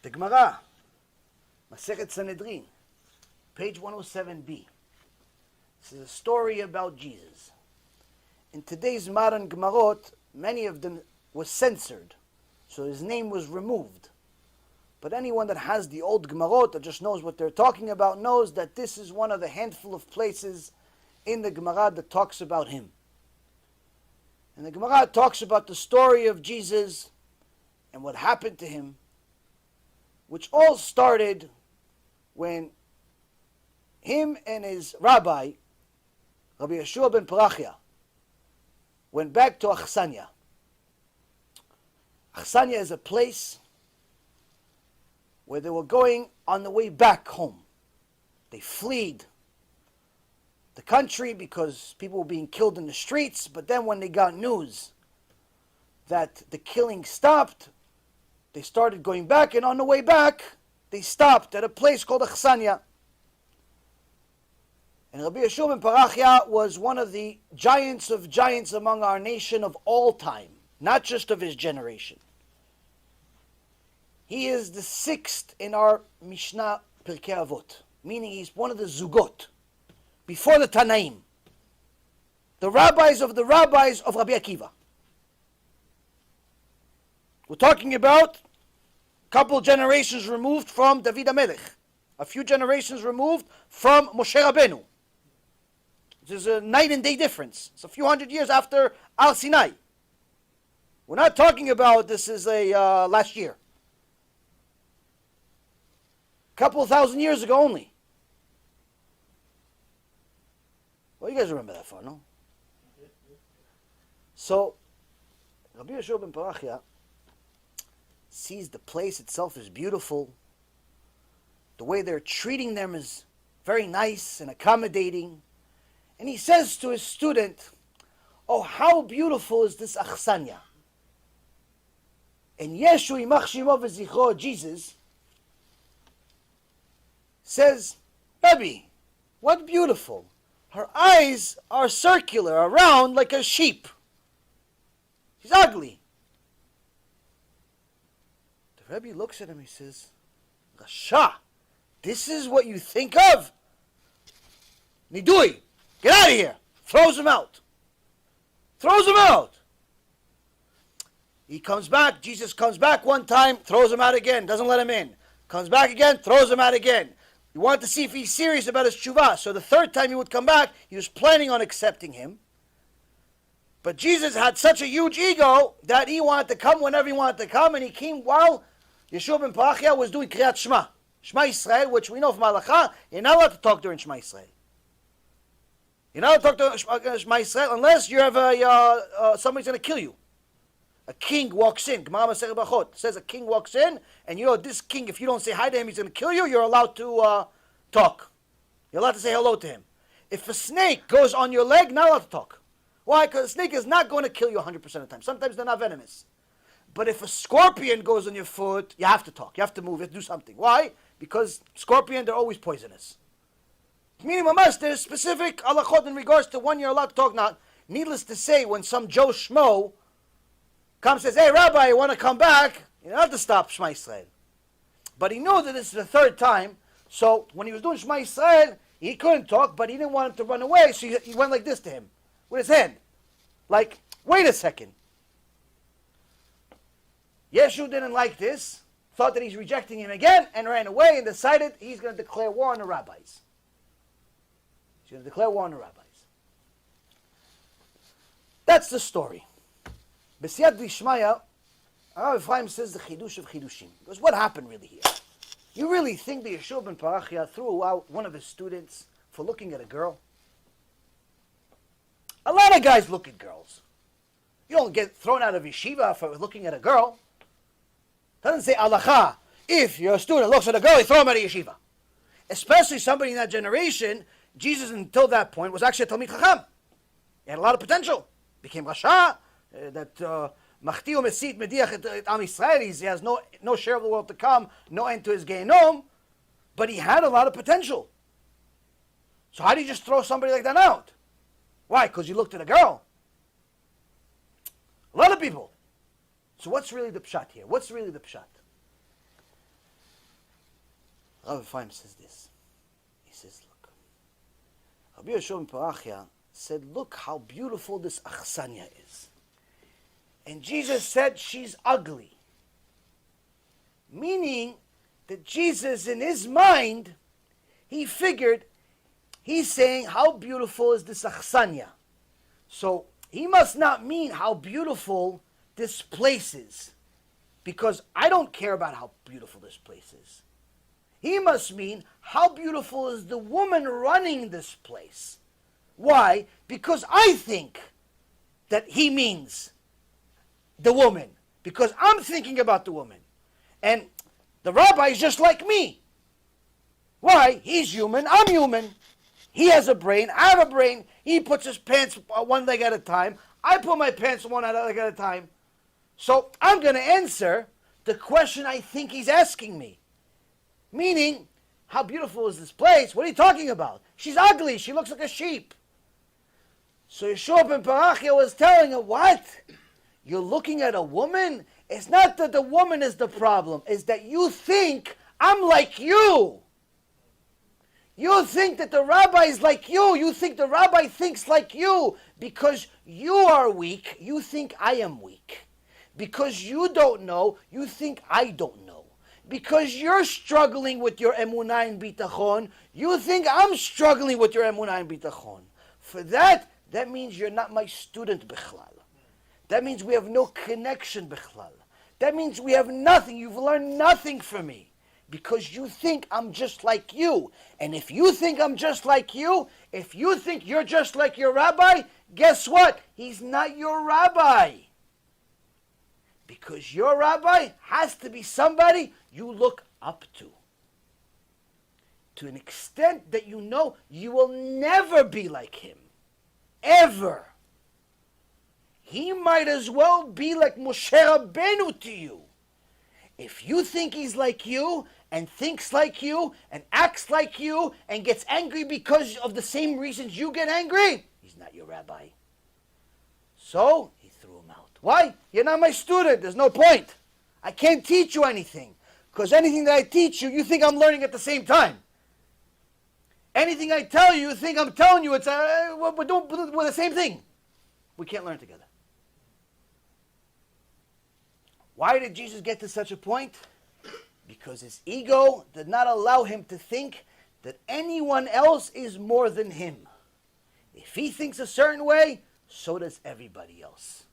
The Gemara, Masechet Sanhedrin, page 107b. This is a story about Jesus. In today's modern Gemarot, many of them were censored, so his name was removed. But anyone that has the old Gemarot that just knows what they're talking about knows that this is one of the handful of places in the Gemara that talks about him. And the Gemara talks about the story of Jesus and what happened to him, which all started when him and his rabbi, Rabbi Yeshua ben Parachia, went back to Achsania. Achsania is a place where they were going on the way back home. They fled the country because people were being killed in the streets, but then when they got news that the killing stopped, they started going back, and on the way back, they stopped at a place called Achsania. And Rabbi Yeshua ben Parachia was one of the giants of giants among our nation of all time, not just of his generation. He is the sixth in our Mishnah Pirkei Avot, meaning he's one of the Zugot, before the Tanaim, the rabbis of Rabbi Akiva. We're talking about a couple generations removed from David HaMelech, a few generations removed from Moshe Rabbeinu. There's a night and day difference. It's a few hundred years after Al Sinai. We're not talking about this is a last year. A couple of thousand years ago only. Well, you guys remember that far, no? So, Rabbi Yeshua ben Parachia sees the place itself is beautiful. The way they're treating them is very nice and accommodating. And he says to his student, "Oh, how beautiful is this Achsania." And Yeshu Yimach Shemo V'Zichro, Jesus, says, "Rabbi, what beautiful. Her eyes are circular, around like a sheep. She's ugly." The Rebbe looks at him, he says, "Rasha, this is what you think of? Nidui, get out of here." Throws him out. Throws him out. He comes back, Jesus comes back one time, throws him out again, doesn't let him in. Comes back again, throws him out again. He wanted to see if he's serious about his tshuva. So the third time he would come back, he was planning on accepting him. But Jesus had such a huge ego that he wanted to come whenever he wanted to come, and he came while Yeshua ben Parachia was doing Kriyat Shema. Shema Yisrael, which we know from Halacha, you're not allowed to talk during Shema Yisrael. You're not allowed to talk during Shema Yisrael unless you have somebody's going to kill you. A king walks in. Gemara Masechet Brachot says a king walks in, and you know this king, if you don't say hi to him, he's going to kill you. You're allowed to talk. You're allowed to say hello to him. If a snake goes on your leg, not allowed to talk. Why? Because a snake is not going to kill you 100% of the time. Sometimes they're not venomous. But if a scorpion goes on your foot, you have to talk. You have to move. You have to do something. Why? Because scorpion, they're always poisonous. Meaning, there's specific halachot in regards to when you're allowed to talk. Not needless to say, when some Joe Schmo comes and says, "Hey, Rabbi, you want to come back?" You don't have to stop Shema Yisrael. But he knew that this is the third time, so when he was doing Shema Yisrael, he couldn't talk, but he didn't want him to run away, so he went like this to him, with his hand. Like, wait a second. Yeshu didn't like this, thought that he's rejecting him again, and ran away, and decided he's going to declare war on the rabbis. He's going to declare war on the rabbis. That's the story. B'siyat D'Ishmaya, Rabbi Ephraim says the Chidush of Chidushim. Because what happened really here? You really think that Yeshua ben Parachia threw out one of his students for looking at a girl? A lot of guys look at girls. You don't get thrown out of yeshiva for looking at a girl. It doesn't say alacha. If your student looks at a girl, you throw him out of yeshiva. Especially somebody in that generation, Jesus until that point was actually a Talmid Chacham. He had a lot of potential. Became Rasha. That Machti Mesit Mediach et Am Yisrael. He has no share of the world to come, no end to his Gehinom, but he had a lot of potential. So how do you just throw somebody like that out? Why? Because you looked at a girl. A lot of people. So what's really the pshat here? What's really the pshat? Rabbi Yaron says this. He says, look, Rabbi Yaron Reuven said, look how beautiful this Achsanya is. And Jesus said she's ugly. Meaning that Jesus, in his mind, he figured, he's saying, how beautiful is this Achsanya? So he must not mean how beautiful this place is, because I don't care about how beautiful this place is. He must mean how beautiful is the woman running this place. Why? Because I think that he means the woman, because I'm thinking about the woman. And the rabbi is just like me. Why? He's human, I'm human. He has a brain, I have a brain. He puts his pants one leg at a time. I put my pants one leg at a time. So I'm going to answer the question I think he's asking me. Meaning, how beautiful is this place? What are you talking about? She's ugly. She looks like a sheep. So Yeshua ben Parachia was telling her, what? You're looking at a woman? It's not that the woman is the problem. It's that you think I'm like you. You think that the rabbi is like you. You think the rabbi thinks like you. Because you are weak, you think I am weak. Because you don't know, you think I don't know. Because you're struggling with your emunah and bitachon, you think I'm struggling with your emunah and bitachon. For that means you're not my student bichlal. That means we have no connection bichlal. That means we have nothing. You've learned nothing from me. Because you think I'm just like you. And if you think I'm just like you, if you think you're just like your rabbi, guess what? He's not your rabbi. Because your rabbi has to be somebody you look up to an extent that you know you will never be like him. Ever. He might as well be like Moshe Rabbeinu to you. If you think he's like you, and thinks like you, and acts like you, and gets angry because of the same reasons you get angry, he's not your rabbi. So, he threw him out. Why? You're not my student. There's no point. I can't teach you anything. Because anything that I teach you, you think I'm learning at the same time. Anything I tell you, you think I'm telling you, it's we're the same thing. We can't learn together. Why did Jesus get to such a point? Because his ego did not allow him to think that anyone else is more than him. If he thinks a certain way, so does everybody else.